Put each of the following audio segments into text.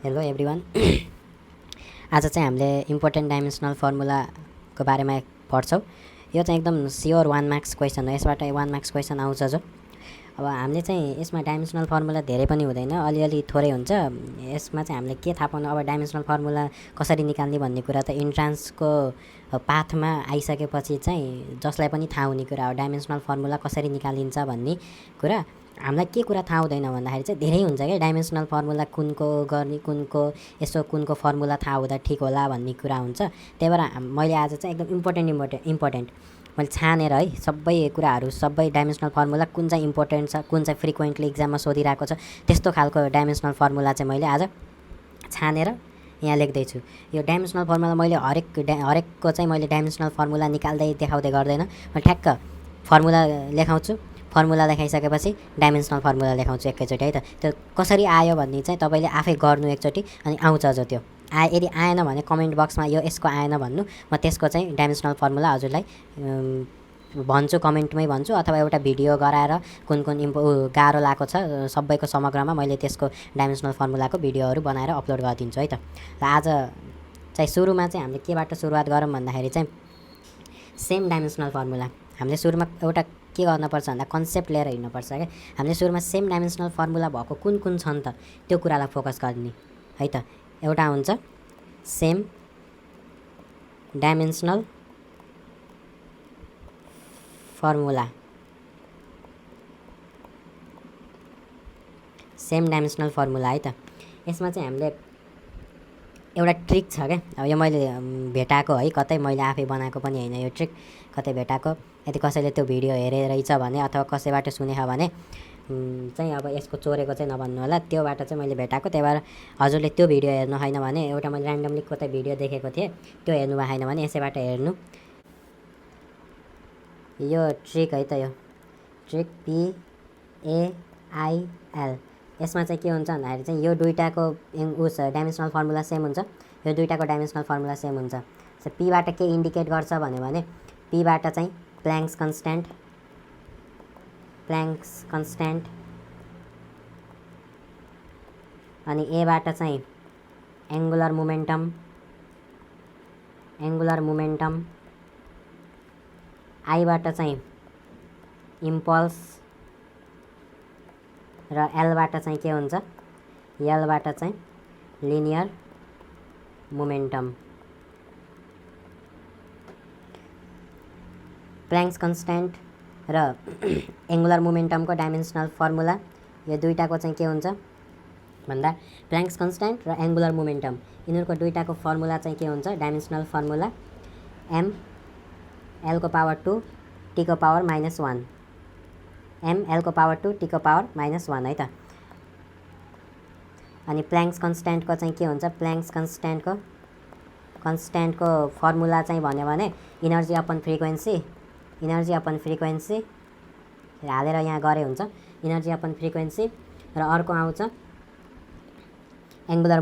Hello everyone. आज चाहिँ हामीले इम्पोर्टेन्ट डाइमेन्सनल फर्मुलाको बारेमा पढ्छौँ। यो चाहिँ एकदम स्योर 1 मार्क्स क्वेसन हो। यसबाट 1 मार्क्स क्वेसन आउँछ जो अब हामीले चाहिँ यसमा डाइमेन्सनल फर्मुला धेरै पनि हुँदैन, अलिअलि थोरै हुन्छ। यसमा चाहिँ हामीले के थाहा पाउनु, अब डाइमेन्सनल फर्मुला कसरी निकाल्ने भन्ने कुरा त इन्ट्रान्सको पाथमा आइसकेपछि चाहिँ जसलाई पनि थाहा हुने कुरा हो। डाइमेन्सनल फर्मुला कसरी निकालिन्छ भन्ने कुरा हामीलाई के कुरा थाहा हुँदैन भन्दाखेरि चाहिँ धेरै हुन्छ क्या। डाइमेन्सनल फर्मुला कुनको गर्ने, कुनको यसो कुनको फर्मुला थाहा हुँदा ठिक होला भन्ने कुरा हुन्छ। त्यही भएर मैले आज चाहिँ एकदम इम्पोर्टेन्ट मैले छानेर है सबै कुराहरू, सबै डाइमेन्सनल फर्मुला कुन चाहिँ इम्पोर्टेन्ट छ, कुन चाहिँ फ्रिक्वेन्टली इक्जाममा सोधिरहेको छ, त्यस्तो खालको डाइमेन्सनल फर्मुला चाहिँ मैले आज छानेर यहाँ लेख्दैछु। यो डाइमेन्सनल फर्मुला मैले हरेकको चाहिँ मैले डाइमेन्सनल फर्मुला निकाल्दै देखाउँदै गर्दैन। म ठ्याक्क फर्मुला लेखाउँछु, फर्मुला लेखाइसकेपछि डाइमेन्सनल फर्मुला लेखाउँछु एकैचोटि है त। त्यो कसरी आयो भन्ने चाहिँ तपाईँले आफै गर्नु एकचोटि, अनि आउँछ जो त्यो यदि आएन भने कमेन्ट बक्समा यो यसको आएन भन्नु, म त्यसको चाहिँ डाइमेन्सनल फर्मुला हजुरलाई भन्छु, कमेन्टमै भन्छु, अथवा एउटा भिडियो गराएर कुन कुन गाह्रो लागेको छ सबैको समग्रमा मैले त्यसको डाइमेन्सनल फर्मुलाको भिडियोहरू बनाएर अपलोड गरिदिन्छु है त। र आज चाहिँ सुरुमा चाहिँ हामीले केबाट सुरुवात गरौँ भन्दाखेरि चाहिँ सेम डाइमेन्सनल फर्मुला हामीले सुरुमा एउटा के गर्नुपर्छ भन्दा कन्सेप्ट लिएर हिँड्नुपर्छ क्या। हामीले सुरुमा सेम डाइमेन्सनल फर्मुला भएको कुन कुन छन् त त्यो कुरालाई फोकस गर्ने है त। एउटा हुन्छ same dimensional formula, same dimensional formula है त। यसमा चाहिँ हामीले एउटा ट्रिक छ क्या। अब यो मैले भेटाएको है, कतै मैले आफै बनाएको पनि होइन, यो ट्रिक कतै भेटाएको। यदि कसैले त्यो भिडियो हेरेर रहेछ भने अथवा कसैबाट सुनेछ भने चाहिँ अब यसको चोरेको चाहिँ नभन्नु होला, त्योबाट चाहिँ मैले भेटाएको। त्यही भएर हजुरले त्यो भिडियो हेर्नु होइन भने, एउटा मैले ऱ्यान्डमली कतै भिडियो देखेको थिएँ, त्यो हेर्नु भएन भने यसैबाट हेर्नु। यो ट्रिक है त, यो ट्रिक PAIL। यसमा चाहिँ के हुन्छ भन्दाखेरि चाहिँ यो दुईटाको डाइमेन्सनल फर्मुला सेम हुन्छ, यो दुईटाको डाइमेन्सनल फर्मुला सेम हुन्छ। पीबाट के इन्डिकेट गर्छ भने पीबाट चाहिँ प्ल्याङ्क्स कन्स्ट्यान्ट, अनि एबाट चाहिँ एङ्गुलर मोमेन्टम, आईबाट चाहिँ इम्पल्स, र एलबाट चाहिँ के हुन्छ, एलबाट चाहिँ लिनियर मोमेन्टम। प्ल्याङ्क्स कन्स्ट्यान्ट र एङ्गुलर मोमेन्टमको डाइमेन्सनल फर्मुला यो दुईटाको चाहिँ के हुन्छ भन्दा, प्ल्याङ्क्स कन्स्ट्यान्ट र एङ्गुलर मोमेन्टम यिनीहरूको दुईटाको फर्मुला चाहिँ के हुन्छ, डाइमेन्सनल फर्मुला ml को पावर 2 t को पावर -1, ml को पावर 2 t को पावर -1 है त। अनि प्ल्याङ्क्स कन्स्ट्यान्टको चाहिँ के हुन्छ, प्ल्याङ्क्स कन्स्ट्यान्टको फर्मुला चाहिँ भन्यो भने इनर्जी अपन फ्रिक्वेन्सी हालेर यहाँ गरे हुन्छ, इनर्जी अपन फ्रिक्वेन्सी। र अर्को आउँछ एङ्गुलर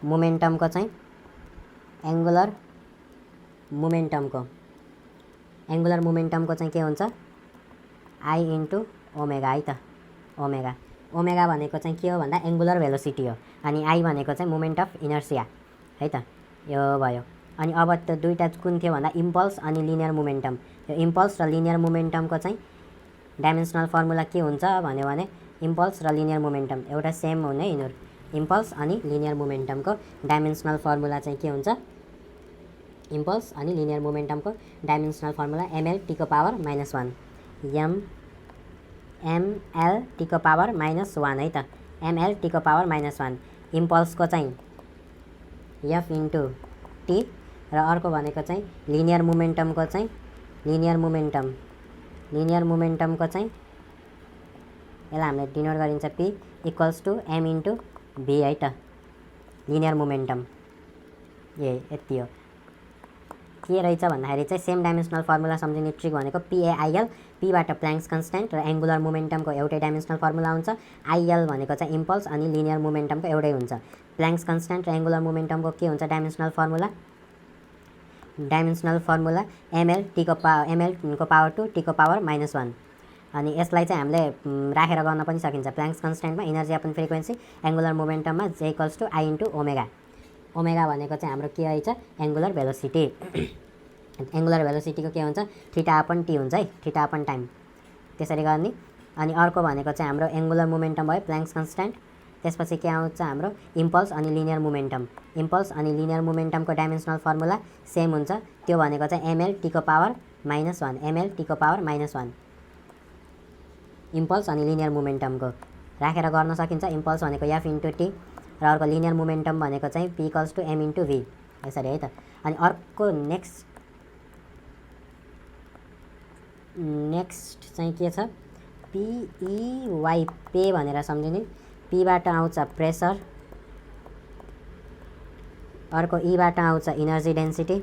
मोमेन्टमको चाहिँ एङ्गुलर मोमेन्टमको चाहिँ के हुन्छ, I × ओमेगा है त। ओमेगा भनेको चाहिँ के हो भन्दा एङ्गुलर भेलोसिटी हो, अनि आई भनेको चाहिँ मोमेन्ट अफ इनर्सिया है त। यो भयो। अनि अब त्यो दुईवटा कुन थियो भन्दा इम्पल्स अनि लिनियर मोमेन्टम। यो इम्पल्स र लिनियर मोमेन्टमको चाहिँ डाइमेन्सनल फर्मुला के हुन्छ भन्यो भने इम्पल्स र लिनियर मोमेन्टम एउटा सेम हुने यिनीहरू। इम्पल्स अनि लिनियर मोमेन्टमको डाइमेन्सनल फर्मुला चाहिँ के हुन्छ, इम्पल्स अनि लिनियर मोमेन्टमको डाइमेन्सनल फर्मुला ml t को पावर -1, ml t को पावर -1 है त। ml t को पावर -1 इम्पल्सको चाहिँ f × t, र अर्को भनेको चाहिँ लिनियर मोमेन्टमको चाहिँ लिनियर मोमेन्टमको चाहिँ यसलाई हामीले डिनोट गरिन्छ p = m × v है त। लिनियर मोमेन्टम यति हो। के रहेछ भन्दाखेरि चाहिँ सेम डाइमेन्सनल फर्मुला सम्झिने ट्रिक भनेको PAIL, पीबाट प्ल्याङ्क्स कन्स्ट्यान्ट र एङ्गुलर मोमेन्टमको एउटै डाइमेन्सनल फर्मुला हुन्छ। IL भनेको चाहिँ इम्पल्स अनि लिनियर मोमेन्टमको एउटै हुन्छ। प्ल्याङ्क्स कन्स्ट्यान्ट र एङ्गुलर मोमेन्टमको के हुन्छ डाइमेन्सनल फर्मुला ml को पावर 2 t को पावर -1, अनि यसलाई चाहिँ हामीले राखेर गर्न पनि सकिन्छ। प्ल्याङ्क्स कन्स्ट्यान्टमा इनर्जी अपन फ्रिक्वेन्सी एङ्गुलर मोमेन्टममा J equals to I into omega. Omega भनेको चाहिँ हाम्रो के रहेछ एङ्गुलर भेलोसिटी। एङ्गुलर भेलोसिटीको के हुन्छ थीटा अपन टी हुन्छ है, थीटा अपन टाइम त्यसरी गर्ने। अनि अर्को भनेको चाहिँ हाम्रो एङ्गुलर मोमेन्टम भयो प्ल्याङ्क्स कन्स्ट्यान्ट। त्यसपछि के आउँछ हाम्रो इम्पल्स अनि लिनियर मोमेन्टम। इम्पल्स अनि लिनियर मोमेन्टमको डाइमेन्सनल फर्मुला सेम हुन्छ, त्यो भनेको चाहिँ एमएल टीको पावर -1, एमएल टीको पावर -1। इम्पल्स अनि लिनियर मोमेन्टमको राखेर गर्न सकिन्छ। इम्पल्स भनेको एफ इन्टु टी र अर्को लिनियर मोमेन्टम भनेको चाहिँ P equals to M into V, यसरी है त। अनि अर्को नेक्स्ट चाहिँ के छ पिइवाई पे भनेर सम्झिने। पीबाट आउँछ प्रेसर, अर्को ईबाट आउँछ इनर्जी डेन्सिटी।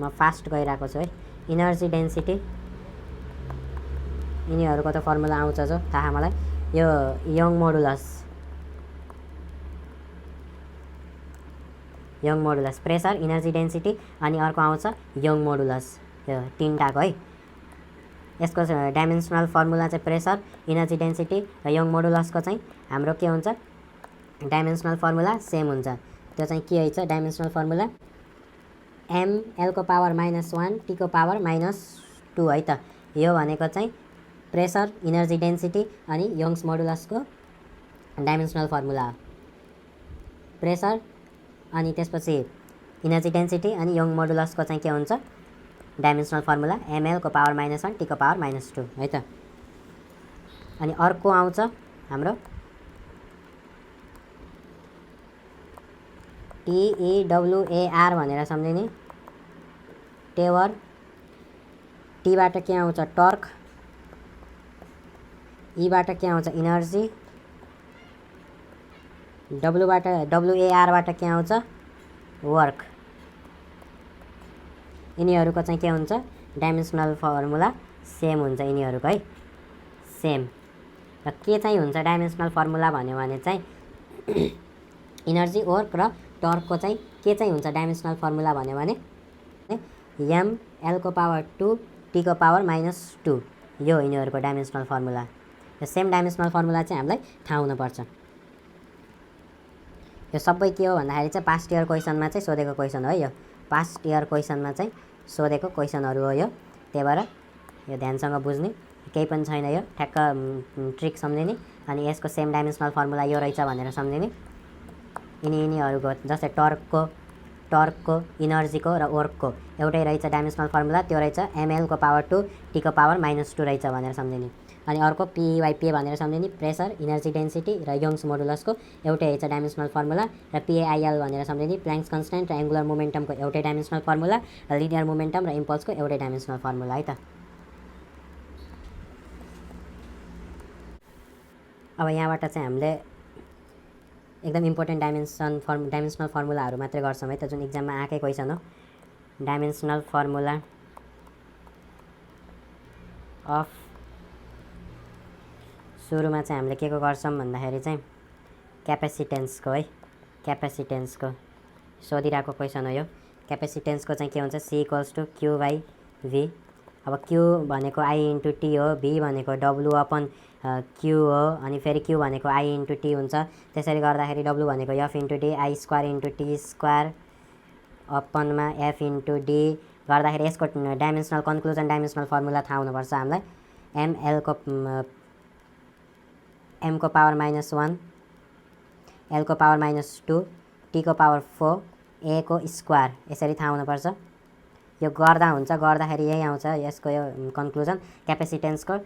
म फास्ट गइरहेको छु है। इनर्जी डेन्सिटी यिनीहरूको त फर्मुला आउँछ जो थाहा मलाई, यो young modulus pressure energy density अनि अर्को आउँछ यङ मोडुलस, यो तिनटाको है। यसको डाइमेन्सनल फर्मुला चाहिँ प्रेसर इनर्जी डेन्सिटी र यङ मोडुलसको चाहिँ हाम्रो के हुन्छ डाइमेन्सनल फर्मुला सेम हुन्छ। त्यो चाहिँ के रहेछ डाइमेन्सनल फर्मुला एमएलको पावर -1 टीको पावर -2 है त। यो भनेको चाहिँ प्रेसर इनर्जी डेन्सिटी अनि यङ्स मोडुलसको डाइमेन्सनल फर्मुला हो। प्रेसर अनि त्यसपछि इनर्जी डेन्सिटी अनि यङ मोडुलसको चाहिँ के हुन्छ डाइमेन्सनल फर्मुला एमएलको पावर -1 टीको पावर -2 है त। अनि अर्को आउँछ हाम्रो TEWAR भनेर सम्झिने। टेवर, टीबाट के आउँछ टर्क, ईबाट के आउँछ इनर्जी, WAR के आउँछ वर्क। यिनीहरूको चाहिँ के हुन्छ डाइमेन्सनल फर्मुला सेम हुन्छ यिनीहरूको है, सेम। र के चाहिँ हुन्छ डाइमेन्सनल फर्मुला भन्यो भने चाहिँ इनर्जी वर्क र टर्कको चाहिँ के चाहिँ हुन्छ डाइमेन्सनल फर्मुला भन्यो भने एमएलको पावर 2 टीको पावर -2, यो यिनीहरूको डाइमेन्सनल फर्मुला। यो सेम डाइमेन्सनल फर्मुला चाहिँ हामीलाई थाहा हुनुपर्छ। यो सबै के हो भन्दाखेरि चाहिँ पास्ट इयर क्वेसनमा चाहिँ सोधेको क्वेसन हो है। यो पास्ट इयर क्वेसनमा चाहिँ सोधेको क्वेसनहरू हो यो, त्यही भएर यो ध्यानसँग बुझ्ने, केही पनि छैन यो, ठ्याक्क ट्रिक सम्झिने। अनि यसको सेम डाइमेन्सनल फर्मुला यो रहेछ भनेर सम्झिने। यिनीहरूको जस्तै टर्कको इनर्जीको र वर्कको एउटै रहेछ डाइमेन्सनल फर्मुला, त्यो रहेछ एमएलको पावर 2 टीको पावर -2 रहेछ भनेर सम्झिने। अनि अर्को पिवाइपी भनेर सम्झिने प्रेसर इनर्जी डेन्सिटी र यङ्स मोडुलसको एउटै रहेछ डाइमेन्सनल फर्मुला। र पिआइएल भनेर सम्झिने प्ल्याङ्क्स कन्स्ट्यान्ट र एङ्गुलर मोमेन्टमको एउटै डाइमेन्सनल फर्मुला र लिनियर मोमेन्टम र इम्पल्सको एउटै डाइमेन्सनल फर्मुला है त। अब यहाँबाट चाहिँ हामीले एकदम इम्पोर्टेन्ट डाइमेन्सनल फर्मुलाहरू मात्रै गर्छौँ है त, जुन इक्जाममा आएकै क्वेसन हो। डाइमेन्सनल फर्मुला अफ सुरुमा चाहिँ हामीले के को गर्छौँ भन्दाखेरि चाहिँ क्यापेसिटेन्सको है, क्यापेसिटेन्सको सोधिरहेको क्वेसन हो यो। क्यापेसिटेन्सको चाहिँ के हुन्छ C इक्वल्स टु Q/V। अब Q भनेको I इन्टु T हो, V भनेको W अपन Q हो, अनि फेरि Q भनेको I इन्टु T हुन्छ। त्यसरी गर्दाखेरि W भनेको F into D I² into T² अपनमा F into D गर्दाखेरि यसको डाइमेन्सनल कन्क्लुजन डाइमेन्सनल फर्मुला थाहा हुनुपर्छ हामीलाई। M को पावर -1, L को पावर -2, T को पावर 4, A को स्क्वायर, यसरी थाहा हुनुपर्छ। यो गर्दाखेरि यही आउँछ यसको यो कन्क्लुजन क्यापेसिटेन्सको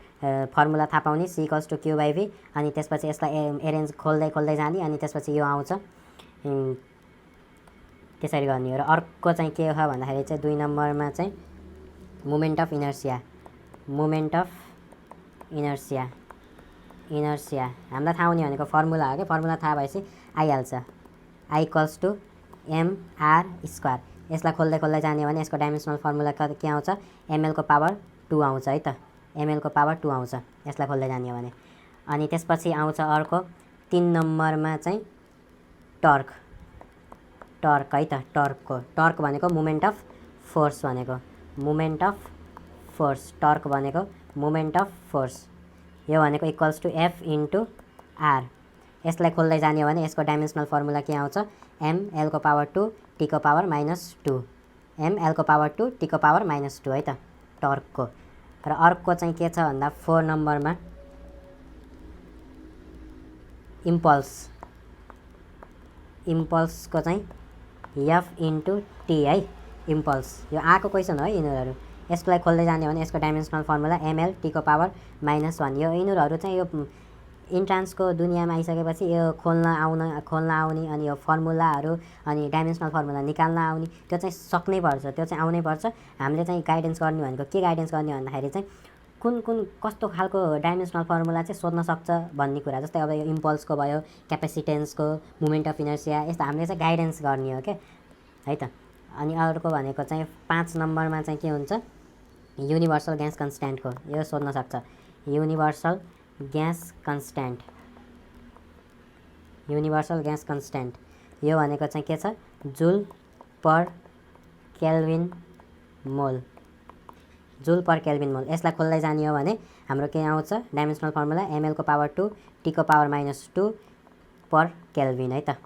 फर्मुला थाहा पाउने C इक्वल्स टु Q/V। अनि त्यसपछि यसलाई एरेन्ज खोल्दै जाने, अनि त्यसपछि यो आउँछ, त्यसरी गर्ने हो। र अर्को चाहिँ के हो भन्दाखेरि चाहिँ 2 नम्बरमा चाहिँ मोमेन्ट अफ इनर्सिया हामीलाई थाहा हुने भनेको फर्मुला हो क्या, फर्मुला थाहा भएपछि आइहाल्छ I इक्वल्स टु mr²। यसलाई खोल्दै जाने भने यसको डाइमेन्सनल फर्मुला के आउँछ ml को पावर 2 आउँछ है त, ml को पावर 2 आउँछ यसलाई खोल्दै जाने भने। अनि त्यसपछि आउँछ अर्को 3 नम्बरमा चाहिँ टर्क है त। टर्क भनेको मोमेन्ट अफ फोर्स भनेको, मोमेन्ट अफ फोर्स, टर्क भनेको मोमेन्ट अफ फोर्स, यो भनेको equals to F into R. यसलाई खोल्दै जाने हो भने यसको डाइमेन्सनल फर्मुला के आउँछ, ml को पावर 2 t को पावर -2, ml को पावर 2 t को पावर -2 है त टर्कको। र अर्को चाहिँ के छ भन्दा 4 नम्बरमा इम्पल्सको चाहिँ f इन्टु t है, इम्पल्स यो आएको क्वेसन हो है यिनीहरू। यसलाई खोल्दै जाने हो भने यसको डाइमेन्सनल फर्मुला ml t को पावर -1। यो यिनीहरू चाहिँ यो इन्ट्रान्सको दुनियाँमा आइसकेपछि यो खोल्न आउने अनि यो फर्मुलाहरू अनि डाइमेन्सनल फर्मुला निकाल्न आउने त्यो चाहिँ सक्नै पर्छ, त्यो चाहिँ आउनै पर्छ। हामीले चाहिँ गाइडेन्स गर्ने भनेको के गाइडेन्स गर्ने भन्दाखेरि चाहिँ कुन कस्तो खालको डाइमेन्सनल फर्मुला चाहिँ सोध्न सक्छ भन्ने कुरा। जस्तै अब यो इम्पल्सको भयो, क्यापेसिटेन्सको, मोमेन्ट अफ इनर्सिया, यस्तो हामीले चाहिँ गाइडेन्स गर्ने हो क्या है त। अनि अर्को भनेको चाहिँ 5 नम्बरमा चाहिँ के हुन्छ, युनिभर्सल ग्यास कन्स्ट्यान्टको यो सोध्न सक्छ। युनिभर्सल ग्यास कन्स्ट्यान्ट यो भनेको चाहिँ के छ, जुल पर केल्भिन मोल, जुल पर केल्भिन मोल। यसलाई खोल्दै जाने हो भने हाम्रो के आउँछ, डाइमेन्सनल फर्मुला ml को पावर 2 t को पावर -2 पर केल्भिन है त।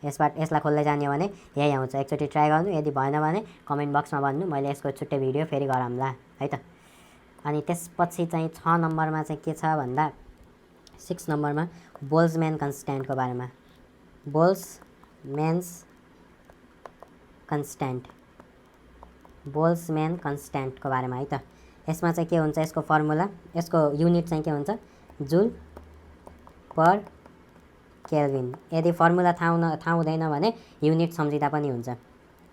यसलाई खोल्दै जाने हो भने यही आउँछ। एकचोटि ट्राई गर्नु, यदि भएन भने कमेन्ट बक्समा भन्नु, मैले यसको छुट्टै भिडियो फेरि गराउँला है त। अनि त्यसपछि चाहिँ 6 नम्बरमा चाहिँ के छ भन्दा 6 नम्बरमा बोल्जम्यान कन्स्ट्यान्टको बारेमा, बोल्जम्यान कन्स्ट्यान्टको बारेमा है त। यसमा चाहिँ के हुन्छ, यसको फर्मुला, यसको युनिट चाहिँ के हुन्छ, जुल पर केल्भिन। यदि फर्मुला थाहा हुँदैन भने युनिट सम्झिँदा पनि हुन्छ,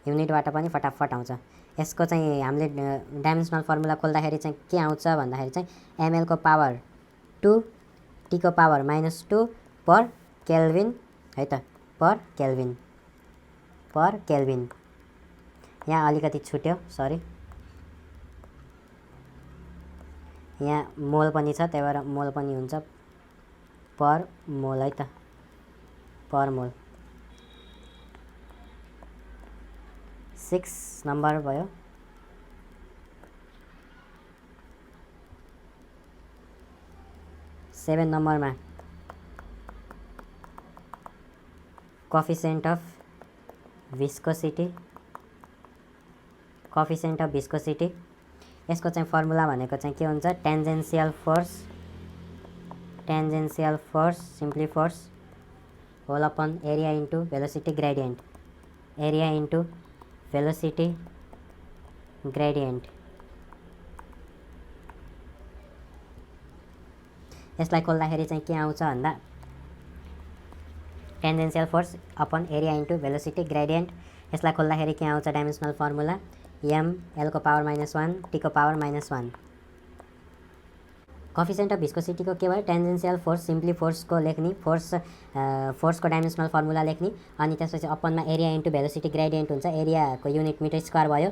युनिटबाट पनि फटाफट आउँछ। यसको चाहिँ हामीले डाइमेन्सनल फर्मुला खोल्दाखेरि चाहिँ के आउँछ भन्दाखेरि चाहिँ ml को पावर 2 t को पावर -2 पर केल्भिन है त, पर केल्भिन। यहाँ अलिकति छुट्यो, सरी, यहाँ मोल पनि छ, त्यही भएर मोल पनि हुन्छ, पर मोल है त, पर मोल। 6 नम्बर भयो। 7 नम्बरमा कोएफिसिएन्ट अफ विस्कोसिटी। यसको चाहिँ फर्मुला भनेको चाहिँ के हुन्छ, tangential force simply force whole upon area into velocity gradient, area into velocity gradient. यसलाई खोल्दाखेरि चाहिँ के आउँछ भन्दा tangential force upon area into velocity gradient. यसलाई खोल्दाखेरि के आउँछ, डाइमेन्सनल फर्मुला ml को पावर -1 t को पावर -1। कोएफिसिएन्ट अफ भिस्कोसिटीको के भयो, टेन्जेन्सियल फोर्स सिम्पली फोर्सको लेख्ने, फोर्सको डाइमेन्सनल फर्मुला लेख्ने, अनि त्यसपछि अपनमा एरिया इन्टु भेलोसिटी ग्रेडियन्ट हुन्छ, एरियाको युनिट मिटर स्क्वायर भयो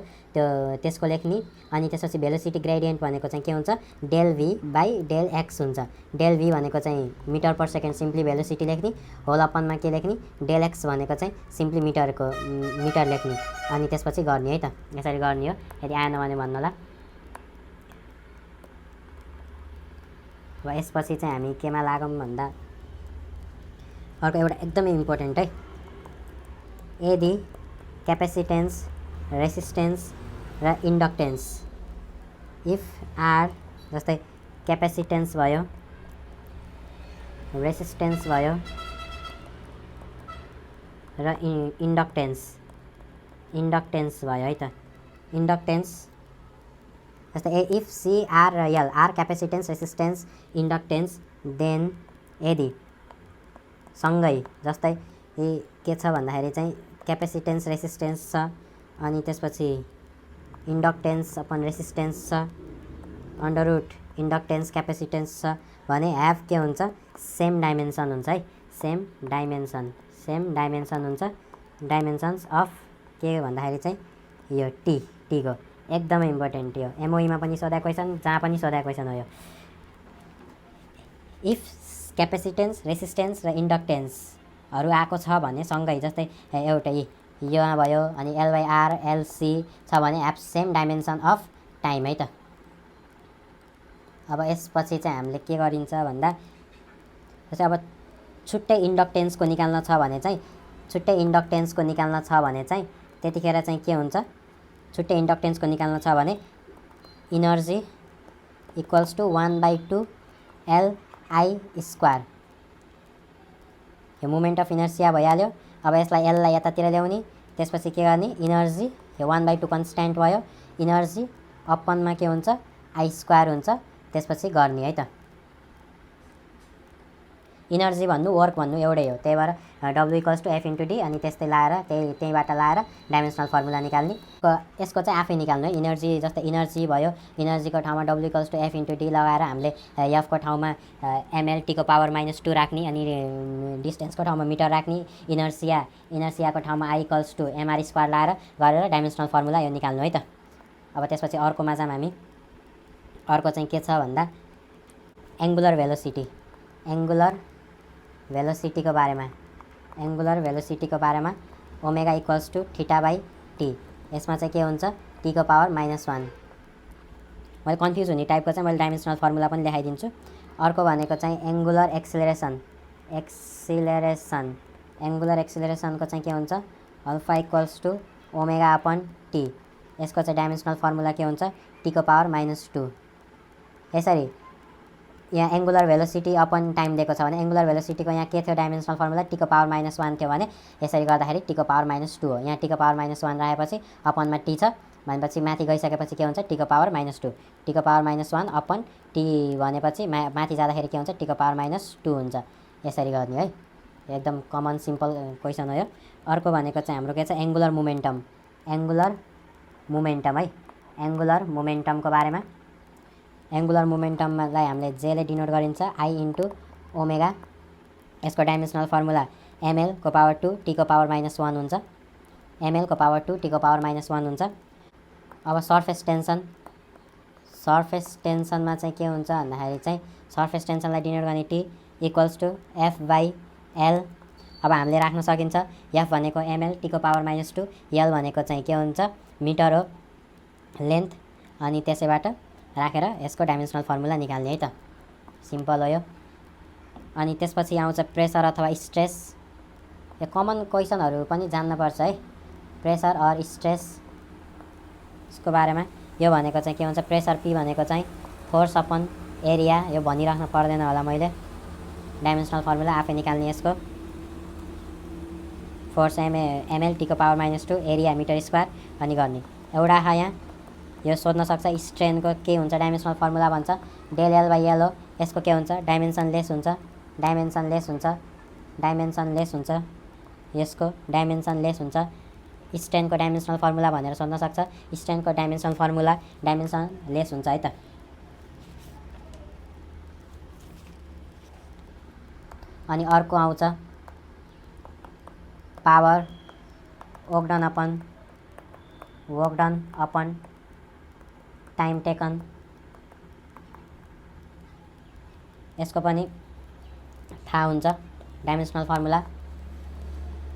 त्यसको लेख्ने। अनि त्यसपछि भेलोसिटी ग्रेडियन्ट भनेको चाहिँ के हुन्छ, del v by del x हुन्छ। डेल v भनेको चाहिँ metre per second simply velocity लेख्ने, होल अपनमा के लेख्ने, डेल x भनेको चाहिँ सिम्पली मिटर लेख्ने, अनि त्यसपछि गर्ने है त। यसरी गर्ने हो, यदि आएन भने भन्नु होला। अब यसपछि चाहिँ हामी केमा लागौँ भन्दा अर्को एउटा एकदमै इम्पोर्टेन्ट है, यदि क्यापेसिटेन्स, रेसिस्टेन्स र इन्डक्टेन्स इफ आर, जस्तै क्यापेसिटेन्स भयो, रेसिस्टेन्स भयो र इन्डक्टेन्स भयो है त। इन्डक्टेन्स जस्तै इफ सी आर र L R capacitance, resistance, inductance, then यदि सँगै, जस्तै के छ भन्दाखेरि चाहिँ क्यापेसिटेन्स रेसिस्टेन्स छ, अनि त्यसपछि इन्डक्टेन्स अपन रेसिस्टेन्स छ, अन्डर रुट इन्डक्टेन्स क्यापेसिटेन्स छ भने ह्याभ के हुन्छ, सेम डाइमेन्सन हुन्छ है, सेम डाइमेन्सन हुन्छ। डाइमेन्सन्स अफ के भन्दाखेरि चाहिँ यो टीको एकदमै इम्पोर्टेन्ट यो, एमओईमा पनि सोधेको क्वेसन, जहाँ पनि सोधेको क्वेसन हो यो। इफ क्यापेसिटेन्स, रेसिस्टेन्स र इन्डक्टेन्सहरू आएको छ भने सँगै, जस्तै एउटै यहाँ भयो अनि L/R LC छ भने app same dimension of time है त। अब यसपछि चाहिँ हामीले के गरिन्छ भन्दा जस्तै अब छुट्टै इन्डक्टेन्सको निकाल्न छ भने चाहिँ त्यतिखेर चाहिँ के हुन्छ, छुट्टै इन्डक्टेन्सको निकाल्न छ भने इनर्जी इक्वल्स टु 1/2 LI²। यो मोमेन्ट अफ इनर्सिया भइहाल्यो। अब यसलाई एललाई यतातिर ल्याउने, त्यसपछि के गर्ने, इनर्जी यो 1/2 कन्स्ट्यान्ट भयो, इनर्जी अपनमा के हुन्छ I² हुन्छ, त्यसपछि गर्ने है त। इनर्जी भन्नु वर्क भन्नु एउटै हो, त्यही भएर W equals to F * D अनि त्यस्तै लाएर त्यहीबाट लाएर डाइमेन्सनल फर्मुला निकाल्ने। यसको चाहिँ आफै निकाल्नु है। इनर्जी जस्तै इनर्जी भयो, इनर्जीको ठाउँमा W equals to F * D लगाएर हामीले F को ठाउँमा ml T⁻⁻2 राख्ने अनि डिस्टेन्सको ठाउँमा मिटर राख्ने। इनर्सियाको ठाउँमा I इक्वल्स टु mr² लाएर गरेर डाइमेन्सनल फर्मुला यो निकाल्नु है त। अब त्यसपछि अर्कोमा जाऊँ हामी। अर्को चाहिँ के छ भन्दा एङ्गुलर भेलोसिटीको बारेमा ओमेगा इक्वल्स टु θ/t। यसमा चाहिँ के हुन्छ T⁻⁻1। मैले कन्फ्युज हुने टाइपको चाहिँ मैले डाइमेन्सनल फर्मुला पनि लेखाइदिन्छु। अर्को भनेको चाहिँ एङ्गुलर एक्सिलरेसनको चाहिँ के हुन्छ अल्फा इक्वल्स टु ω/t। यसको चाहिँ डाइमेन्सनल फर्मुला के हुन्छ T⁻⁻2। यसरी यहाँ एङ्गुलर भेलोसिटी अपन टाइम दिएको छ भने एङ्गुलर भेलोसिटीको यहाँ के थियो डाइमेन्सनल फर्मुला T⁻⁻1 थियो भने यसरी गर्दाखेरि T⁻⁻2 हो। यहाँ T⁻⁻1 राखेपछि अपनमा T छ भनेपछि माथि गइसकेपछि के हुन्छ T⁻⁻2। T⁻⁻1 अपन T भनेपछि माथि जाँदाखेरि के हुन्छ T⁻⁻2 हुन्छ। यसरी गर्ने है, एकदम कमन सिम्पल क्वेसन हो यो। अर्को भनेको चाहिँ हाम्रो के छ एङ्गुलर मोमेन्टम है। एङ्गुलर मोमेन्टमको बारेमा एङ्गुलर मोमेन्टमलाई हामीले जेले डिनोट गरिन्छ I * ओमेगा। यसको डाइमेन्सनल फर्मुला ml⁻2 T⁻⁻1 हुन्छ, ml⁻2 T⁻⁻1 हुन्छ। अब सर्फेस टेन्सनमा चाहिँ के हुन्छ भन्दाखेरि चाहिँ सर्फेस टेन्सनलाई डिनोट गर्ने T इक्वल्स टु F/L। अब हामीले राख्न सकिन्छ F भनेको ml T⁻⁻2, L भनेको चाहिँ के हुन्छ मिटर हो लेन्थ, अनि त्यसैबाट राखेर यसको डाइमेन्सनल फर्मुला निकाल्ने है त। सिम्पल हो यो। अनि त्यसपछि आउँछ प्रेसर अथवा स्ट्रेस। यो कमन क्वेसनहरू पनि जान्नुपर्छ है, प्रेसर अर स्ट्रेस यसको बारेमा। यो भनेको चाहिँ के हुन्छ प्रेसर P भनेको चाहिँ फोर्स अपन एरिया, यो भनिराख्नु पर्दैन होला मैले, डाइमेन्सनल फर्मुला आफै निकाल्ने यसको। फोर्स ml T⁻⁻2 एरिया मिटर² अनि गर्ने एउटा यहाँ यो सोध्न सक्छ स्ट्रेनको के हुन्छ डाइमेन्सनल फर्मुला भन्छ ∂L/L हो। यसको के हुन्छ डाइमेन्सनलेस हुन्छ, यसको डाइमेन्सनलेस हुन्छ। स्ट्रेनको डाइमेन्सनल फर्मुला भनेर सोध्न सक्छ, स्ट्रेनको डाइमेन्सनल फर्मुला डाइमेन्सनलेस हुन्छ है त। अनि अर्को आउँछ power work done upon time taken. यसको पनि थाहा हुन्छ डाइमेन्सनल फर्मुला।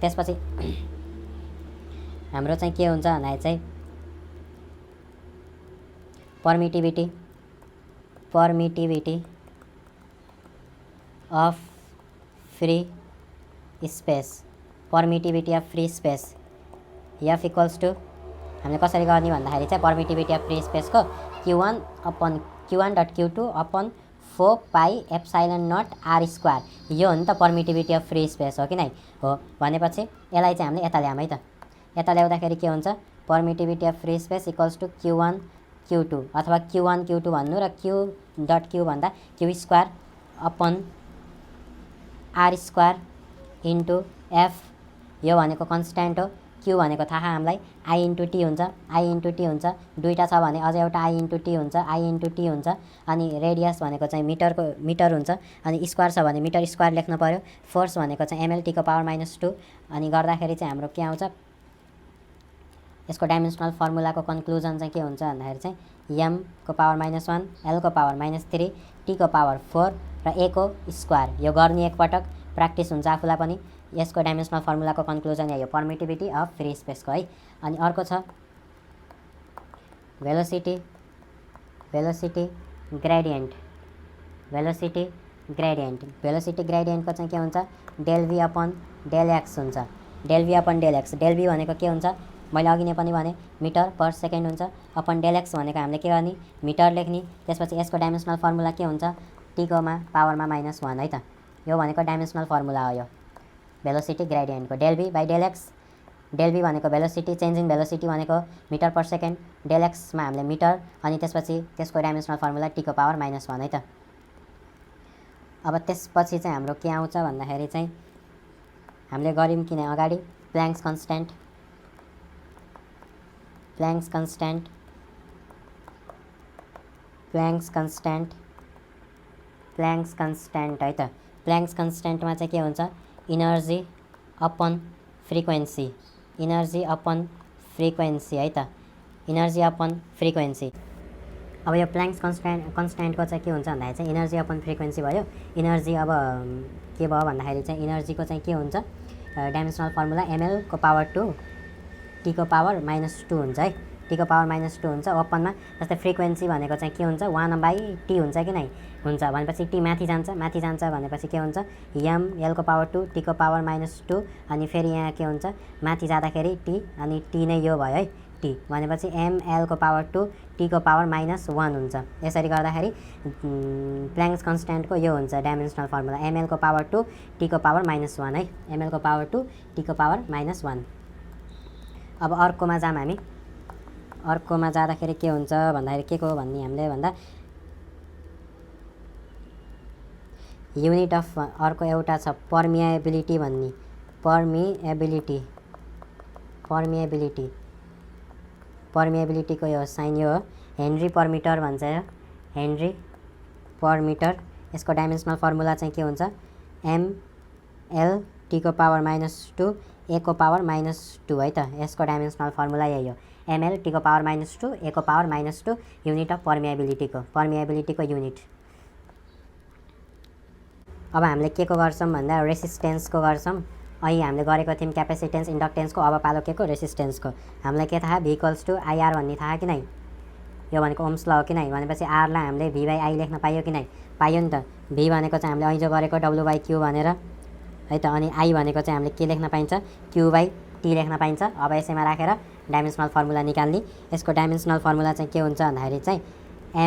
त्यसपछि हाम्रो चाहिँ के हुन्छ भन्दाखेरि चाहिँ permittivity of free space, F equals to हामीले कसरी गर्ने भन्दाखेरि चाहिँ पर्मिटिभिटी अफ फ्री स्पेसको Q1/Q2/4πε0r²। यो हो नि त पर्मिटिभिटी अफ फ्री स्पेस हो कि नै हो। भनेपछि यसलाई चाहिँ हामीले यता ल्याऊँ है त। यता ल्याउँदाखेरि के हुन्छ permittivity of free space equals to Q1/Q2 अथवा Q1/Q2 भन्नु र Q.Q भन्दा Q²/r² इन्टु F। यो भनेको कन्स्ट्यान्ट हो, Q भनेको थाहा हामीलाई I * T हुन्छ, दुईवटा छ भने अझ एउटा I * T हुन्छ। अनि रेडियस भनेको चाहिँ मिटर हुन्छ, अनि स्क्वायर छ भने मिटर² लेख्नु पर्यो। फोर्स भनेको चाहिँ ml T⁻⁻2 अनि गर्दाखेरि चाहिँ हाम्रो के आउँछ यसको डाइमेन्सनल फर्मुलाको कन्क्लुजन चाहिँ के हुन्छ भन्दाखेरि चाहिँ m⁻⁻1 l⁻⁻3 T⁻4 र a²। यो गर्ने एकपटक प्र्याक्टिस हुन्छ आफूलाई पनि। यसको डाइमेन्सनल फर्मुलाको कन्क्लुजन यो पर्मिटिभिटी अफ फ्री स्पेसको है। अनि अर्को छ भेलोसिटी भेलोसिटी ग्रेडियन्ट भेलोसिटी ग्रेडियन्टको चाहिँ के हुन्छ del v upon del x हुन्छ। Del v upon del x, del v भनेको के हुन्छ मैले अघि नै पनि भने मिटर पर सेकेन्ड हुन्छ। अपन डेल x भनेको हामीले के गर्ने मिटर लेख्ने। त्यसपछि यसको डाइमेन्सनल फर्मुला के हुन्छ t को पावरमा -1 है त। यो भनेको डाइमेन्सनल फर्मुला हो यो भेलोसिटी ग्रेडियन्टको del v by del x। Del v भनेको भेलोसिटी चेन्जिङ भेलोसिटी भनेको metre per second, del x मा हामीले मिटर अनि त्यसपछि त्यसको डाइमेन्सनल फर्मुला t को पावर -1 है त। अब त्यसपछि चाहिँ हाम्रो के आउँछ भन्दाखेरि चाहिँ हामीले गऱ्यौँ किन अगाडि प्ल्याङ्क्स कन्स्ट्यान्ट है त। प्ल्याङ्क्स कन्स्ट्यान्टमा चाहिँ के हुन्छ इनर्जी अपन फ्रिक्वेन्सी है त। Energy upon frequency. अब यो प्ल्याङ्क्स कन्स्ट्यान्टको चाहिँ के हुन्छ भन्दाखेरि चाहिँ इनर्जी अपन फ्रिक्वेन्सी भयो। इनर्जी अब के भयो भन्दाखेरि चाहिँ इनर्जीको चाहिँ के हुन्छ डाइमेन्सनल फर्मुला ml को पावर 2 t को पावर -2 हुन्छ है। t को पावर -2 हुन्छ ओपनमा। जस्तै फ्रिक्वेन्सी भनेको चाहिँ के हुन्छ 1/t हुन्छ कि नै हुन्छ भनेपछि t माथि जान्छ भनेपछि के हुन्छ ml को पावर 2 t को पावर -2 अनि फेरि यहाँ के हुन्छ माथि जाँदाखेरि t अनि t नै यो भयो है t भनेपछि ml को पावर 2 t को पावर -1 हुन्छ। यसरी गर्दाखेरि प्ल्याङ्क्स कन्स्ट्यान्टको यो हुन्छ डाइमेन्सनल फर्मुला ml को पावर 2 t को पावर -1 है। ml को पावर 2 t को पावर -1। अब अर्कोमा जाम हामी। अर्कोमा जाँदाखेरि के हुन्छ भन्दाखेरि के को भन्ने हामीले भन्दा युनिट अफ अर्को एउटा छ पर्मिएबिलिटी भन्ने। पर्मिएबिलिटीको यो साइन यो हो हेनरी पर मिटर भन्छ। Henry per metre. यसको डाइमेन्सनल फर्मुला चाहिँ के हुन्छ ml t को पावर -2 a को पावर -2 है त। यसको डाइमेन्सनल फर्मुला यही हो ml t को पावर -2 a को पावर -2 युनिट अफ पर्मिएबिलिटीको युनिट। अब हामीले के को गर्छौँ भन्दा रेसिस्टेन्सको गर्छौँ। अहिले हामीले गरेको थियौँ क्यापेसिटेन्स इन्डक्टेन्सको। अब पालो के को रेसिस्टेन्सको। हामीलाई के थाहा v = IR भन्ने थाहा कि नै। यो भनेको ओम्स ल हो कि नै भनेपछि r लाई हामीले v/i लेख्न पाइयो कि नै पाइयो नि त। v भनेको चाहिँ हामीले अहिले गरेको w/q भनेर है त। अनि i भनेको चाहिँ हामीले के लेख्न पाइन्छ q/t लेख्न पाइन्छ। अब यसैमा राखेर डाइमेन्सनल फर्मुला निकाल्ने। यसको डाइमेन्सनल फर्मुला चाहिँ के हुन्छ भन्दाखेरि चाहिँ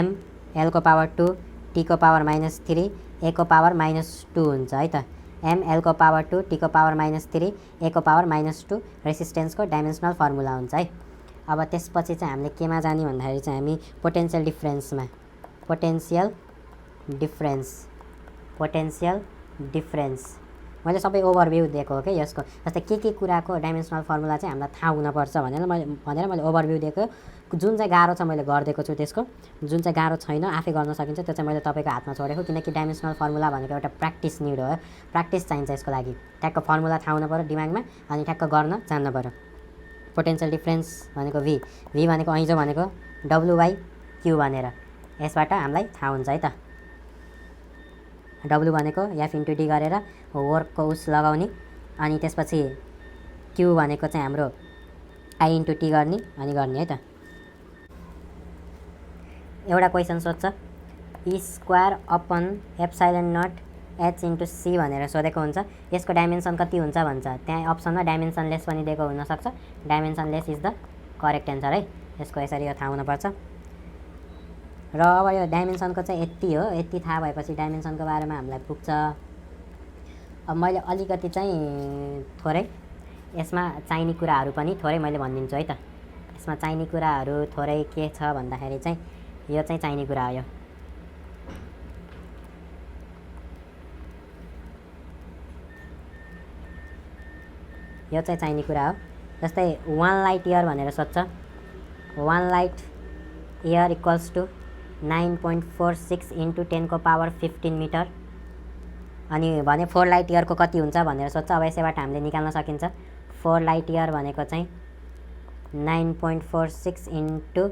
ml को पावर 2 t को पावर -3 a को पावर -2 हुन्छ है त। ml को पावर 2 t को पावर -3 a को पावर -2 रेसिस्टेन्सको डाइमेन्सनल फर्मुला हुन्छ है। अब त्यसपछि चाहिँ हामीले केमा जाने भन्दाखेरि चाहिँ हामी पोटेन्सियल डिफ्रेन्स मैले सबै ओभरभ्यू दिएको हो कि यसको। जस्तै के कुराको डाइमेन्सनल फर्मुला चाहिँ हामीलाई थाहा हुनुपर्छ भनेर मैले ओभरभ्यू दिएको। जुन चाहिँ गाह्रो छ मैले गरिदिएको छु त्यसको। जुन चाहिँ गाह्रो छैन आफै गर्न सकिन्छ त्यो चाहिँ मैले तपाईँको हातमा छोडेको। किनकि डाइमेन्सनल फर्मुला भनेको एउटा प्र्याक्टिस निड हो। प्र्याक्टिस चाहिन्छ यसको लागि। ठ्याक्क फर्मुला थाहा हुनु पऱ्यो दिमागमा अनि ठ्याक्क गर्न जान्नु पऱ्यो। पोटेन्सियल डिफ्रेन्स भनेको v भनेको ऐजो भनेको w/q भनेर यसबाट हामीलाई थाहा हुन्छ है त। w भनेको f/d गरेर वर्कको उस लगाउने अनि त्यसपछि q भनेको चाहिँ हाम्रो i/t गर्ने अनि गर्ने है त। एउटा क्वेसन सोध्छ E² अपन ε0 h/c भनेर सोधेको हुन्छ। यसको डाइमेन्सन कति हुन्छ भन्छ। त्यहाँ अप्सनमा डाइमेन्सनलेस पनि दिएको हुनसक्छ। डाइमेन्सनलेस इज द करेक्ट एन्सर है। यसको यसरी यो थाहा हुनुपर्छ। र अब यो डाइमेन्सनको चाहिँ यति हो। यति थाहा भएपछि डाइमेन्सनको बारेमा हामीलाई पुग्छ। अब मैले अलिकति चाहिँ थोरै यसमा चाहिने कुराहरू पनि थोरै मैले भनिदिन्छु है त। यसमा चाहिने कुराहरू थोरै के छ भन्दाखेरि चाहिँ यो चाहिँ चाहिने कुरा हो। यो चाहिँ चाहिने कुरा हो। जस्तै 1 लाइट इयर भनेर सोध्छ। 1 लाइट इयर = 9.46 × 10⁻15 मिटर अनि भने 4 लाइट इयरको कति हुन्छ भनेर सोध्छ। अब यसैबाट हामीले निकाल्न सकिन्छ। 4 लाइट इयर भनेको चाहिँ 9.46 ×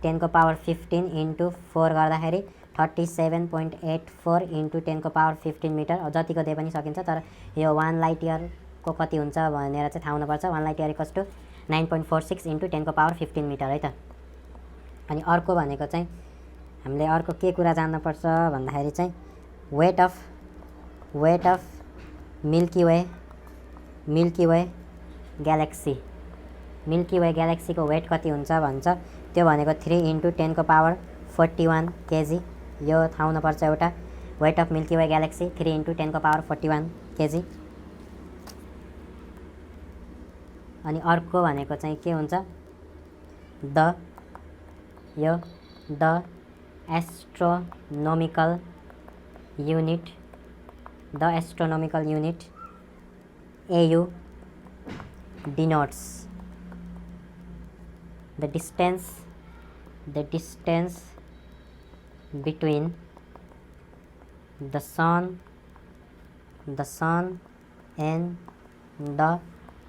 10⁻15 × 4 गर्दाखेरि 37.84 × 10⁻15 मिटर। जतिको दिए पनि सकिन्छ तर यो 1 लाइट इयरको कति हुन्छ भनेर चाहिँ थाहा हुनुपर्छ। 1 लाइट इयर = 9.46 × 10⁻15 मिटर है त। अनि अर्को भनेको चाहिँ हामीले अर्को के कुरा जान्नुपर्छ भन्दाखेरि चाहिँ weight of Milky Way galaxy ग्यालेक्सीको वेट कति हुन्छ भन्छ। त्यो भनेको 3 × 10⁻41 kg। यो थाहा हुनुपर्छ एउटा। Weight of Milky Way galaxy 3 × 10⁻41 kg। अनि अर्को भनेको चाहिँ के हुन्छ the astronomical unit AU denotes the distance between the sun and the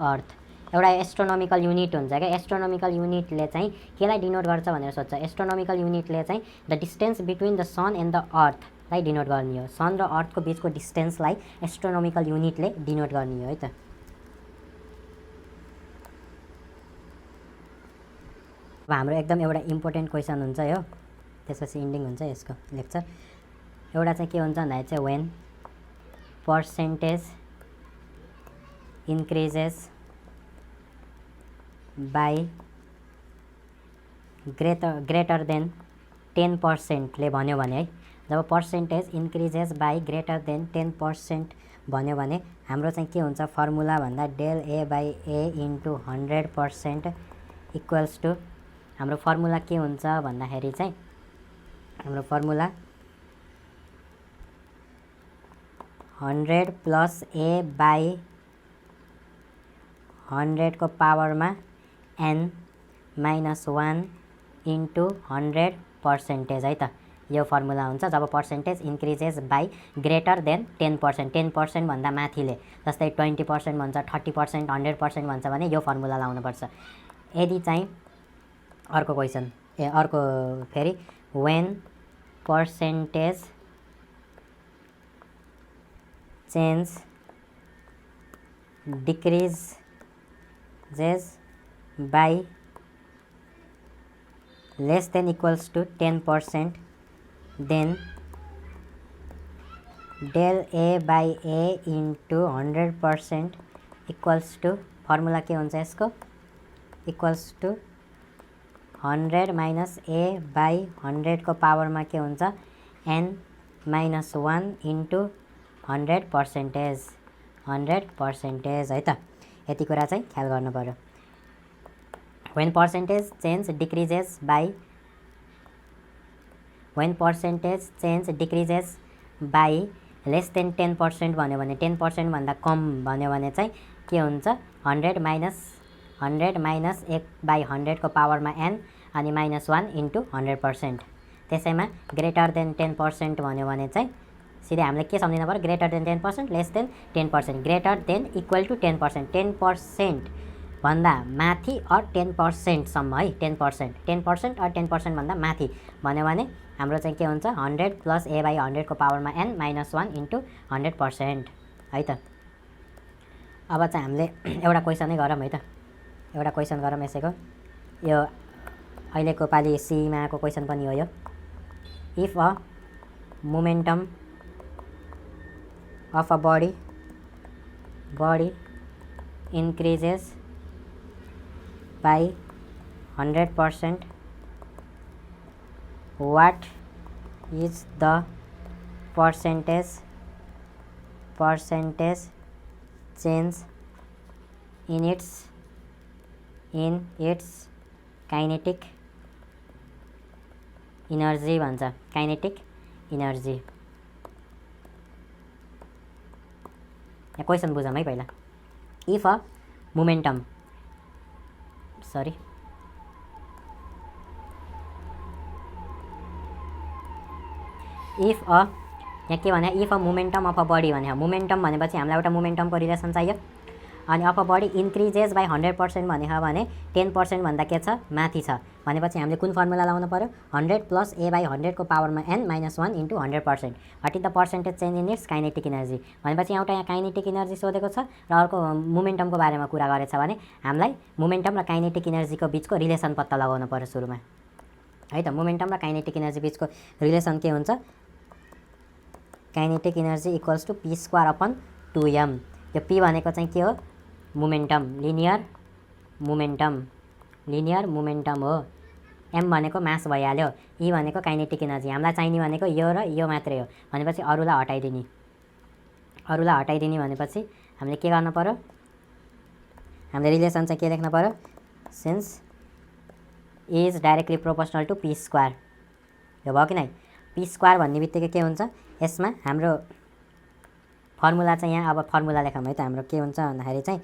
earth। एउटा एस्ट्रोनोमिकल युनिट हुन्छ क्या। एस्ट्रोनोमिकल युनिटले चाहिँ केलाई डिनोट गर्छ भनेर सोध्छ। एस्ट्रोनोमिकल युनिटले चाहिँ the distance between the sun and the अर्थलाई डिनोट गर्ने हो। सन र अर्थको बिचको डिस्टेन्सलाई एस्ट्रोनोमिकल युनिटले डिनोट गर्ने हो है त। अब हाम्रो एकदम एउटा इम्पोर्टेन्ट क्वेसन हुन्छ यो, त्यसपछि इन्डिङ हुन्छ यसको लेक्चर। एउटा चाहिँ के हुन्छ भन्दाखेरि चाहिँ when percentage increases by greater than 10% ले भन्यो भने है, जब percentage increases by greater than 10% भन्यो भने हाम्रो चाहिँ के हुन्छ फर्मुला भन्दा ΔA/A × 100% इक्वल्स टु हाम्रो फर्मुला के हुन्छ भन्दाखेरि चाहिँ हाम्रो फर्मुला 100 + A/100 को पावरमा n - 1 × 100% है त। यो फर्मुला हुन्छ जब percentage increases by greater than 10%। 10% भन्दा माथिले, जस्तै 20% भन्छ, 30%, 100% भन्छ भने यो फर्मुला लाउनुपर्छ। यदि चाहिँ अर्को क्वेसन अर्को फेरि when percentage change decreases by less than equals to 10%, then ΔA/A × 100% equals to formula के हुन्छ यसको इक्वल्स टु 100 - A/100 को पावरमा के हुन्छ n - 1 × 100% है त। यति कुरा चाहिँ ख्याल गर्नु पर्यो। When percentage change decreases by less than 10% भन्यो भने 10% भन्दा कम भन्यो भने चाहिँ के हुन्छ 100 - 1/100 को पावरमा n अनि -1 × 100%। त्यसैमा ग्रेटर देन 10% भन्यो भने चाहिँ सिधै हामीले के सम्झिनु पर्यो greater than 10% less than 10%। Greater than equal to 10%। 10% भन्दा माथि अर 10% सम्म है। 10% अर 10% भन्दा माथि भन्यो भने हाम्रो चाहिँ के हुन्छ 100 + A/100 को पावरमा n - 1 × 100% है त। अब चाहिँ हामीले एउटा क्वेसनै गरौँ है त। एउटा क्वेसन गरौँ यसैको। यो अहिलेको पालि सीमा आएको क्वेसन पनि हो यो। If a momentum of a body increases by 100%, what is the percentage change in its kinetic energy भन्छ। kinetic energy यहाँ क्वेसन बुझौँ है पहिला। इफ अ मोमेन्टम यहाँ के भने if a momentum of a body भने मोमेन्टम भनेपछि हामीलाई एउटा मोमेन्टमको रिलेसन चाहियो। अनि of a body increases by 100% भने 10% भन्दा के छ माथि छ भनेपछि हामीले कुन फर्मुला लाउनु पर्यो 100 + A/100 को पावरमा n - 1 × 100%। What is the percentage change in its kinetic energy भनेपछि एउटा यहाँ काइनेटिक एनर्जी सोधेको छ र अर्को मोमेन्टमको बारेमा कुरा गरेछ भने हामीलाई मोमेन्टम र काइनेटिक एनर्जीको बिचको रिलेसन पत्ता लगाउनु पर्यो सुरुमा। है त। मोमेन्टम र काइनेटिक इनर्जी बिचको रिलेसन के हुन्छ, kinetic energy equals to p square upon 2m। यो p भनेको चाहिँ के हो, मोमेन्टम, लिनियर मोमेन्टम हो। m भनेको मास भइहाल्यो। e भनेको काइनेटिक इनर्जी। हामीलाई चाहिने भनेको यो र यो मात्रै हो भनेपछि अरूलाई हटाइदिने भनेपछि हामीले के गर्नु पर्यो, हामीले रिलेसन चाहिँ के लेख्नु पर्यो, since is directly proportional to p square. यो भयो कि नै। p स्क्वायर भन्ने बित्तिकै के हुन्छ, यसमा हाम्रो फर्मुला चाहिँ यहाँ अब फर्मुला लेखौँ है त। हाम्रो के हुन्छ भन्दाखेरि चाहिँ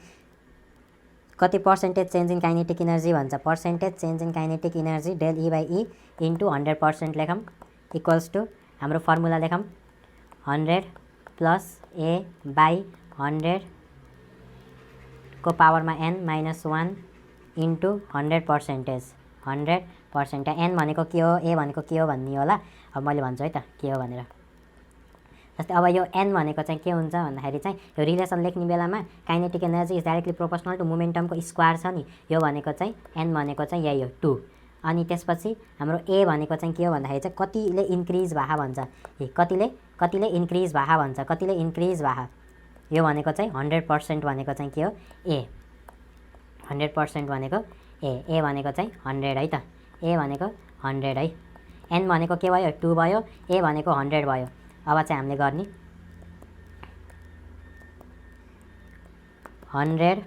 कति percentage change in kinetic energy भन्छ, percentage change in kinetic energy del E by E into 100% लेखौँ इक्वल्स टु हाम्रो फर्मुला लेखौँ 100 प्लस ए बाई 100 को पावरमा n माइनस 1 इन्टु 100%। 100% n भनेको के हो, ए भनेको के हो भन्ने होला। अब मैले भन्छु है त के हो भनेर। जस्तै अब यो n भनेको चाहिँ के हुन्छ भन्दाखेरि चाहिँ यो रिलेसन लेख्ने बेलामा kinetic energy is directly proportional to मोमेन्टमको स्क्वायर छ नि, यो भनेको चाहिँ n भनेको चाहिँ यही हो 2। अनि त्यसपछि हाम्रो ए भनेको चाहिँ के हो भन्दाखेरि चाहिँ कतिले इन्क्रिज भए भन्छ, कतिले इन्क्रिज भए भन्छ, कतिले इन्क्रिज भए। यो भनेको चाहिँ 100% भनेको चाहिँ के हो, ए 100% भनेको ए भनेको चाहिँ 100 है त। ए भनेको 100 है। n भनेको के भयो, 2 भयो, ए भनेको 100 भयो। अब चाहिँ हामीले गर्ने 100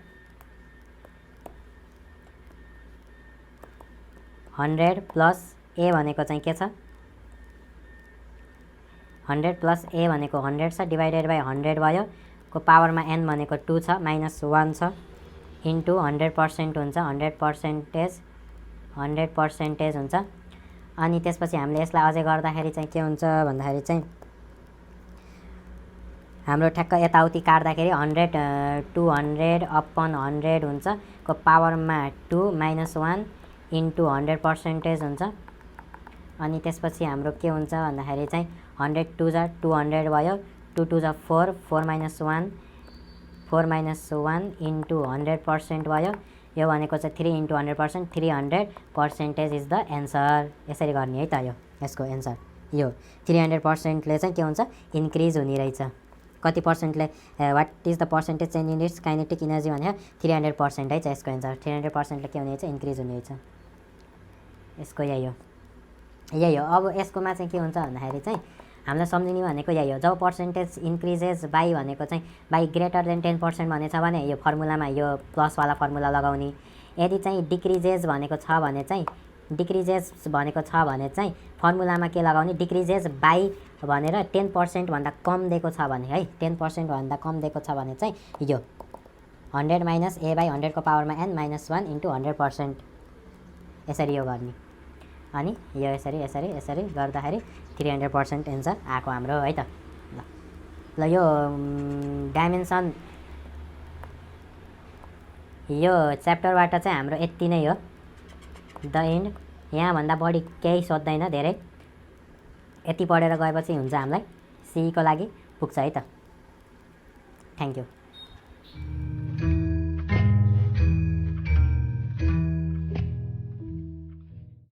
प्लस ए भनेको चाहिँ के छ, 100 प्लस ए भनेको 100 छ डिभाइडेड बाई 100 भयो, को पावरमा n भनेको 2 छ माइनस 1 छ इन्टु 100% हुन्छ, 100% हुन्छ। अनि त्यसपछि हामीले यसलाई अझै गर्दाखेरि चाहिँ के हुन्छ भन्दाखेरि चाहिँ हाम्रो ठ्याक्क यताउति काट्दाखेरि 100 200 अपन 100 हुन्छ, को पावरमा 2 माइनस 1 इन्टु 100% हुन्छ। अनि त्यसपछि हाम्रो के हुन्छ भन्दाखेरि चाहिँ 100 2 जा 200 भयो, 2 2 जा 4, 4 माइनस 1 इन्टु 100% भयो। यो भनेको चाहिँ 3 इन्टु 100%, 300% इज द एन्सर। यसरी गर्ने है त। यो यसको एन्सर यो 300%ले चाहिँ के हुन्छ, इन्क्रिज हुने रहेछ। कति पर्सेन्टले, what is the percentage change in its kinetic energy भनेर 300% है चाहिँ यसको एन्सर। 300%ले के हुने रहेछ, इन्क्रिज हुने रहेछ। यसको यही हो। अब यसकोमा चाहिँ के हुन्छ भन्दाखेरि चाहिँ हामीलाई सम्झिने भनेको यही हो, जब पर्सेन्टेज इन्क्रिजेस बाई भनेको चाहिँ बाई ग्रेटर देन 10% भनेछ भने यो फर्मुलामा यो प्लसवाला फर्मुला लगाउने। यदि चाहिँ डिक्रिजेस भनेको छ भने चाहिँ फर्मुलामा के लगाउने, डिक्रिजेस बाई भनेर 10% भन्दा कम दिएको छ भने है, 10% भन्दा कम दिएको छ भने चाहिँ यो 100 माइनस ए बाई 100 को पावरमा n माइनस 1 इन्टु 100%। यसरी यो गर्ने। अनि यो यसरी गर्दाखेरि 300% एन्सर आएको हाम्रो है त। ल यो डाइमेन्सन यो च्याप्टरबाट चाहिँ हाम्रो यति नै हो, द एन्ड। यहाँभन्दा बढी केही सोध्दैन, धेरै यति पढेर गएपछि हुन्छ, हामीलाई सीईको लागि पुग्छ है त। Thank you.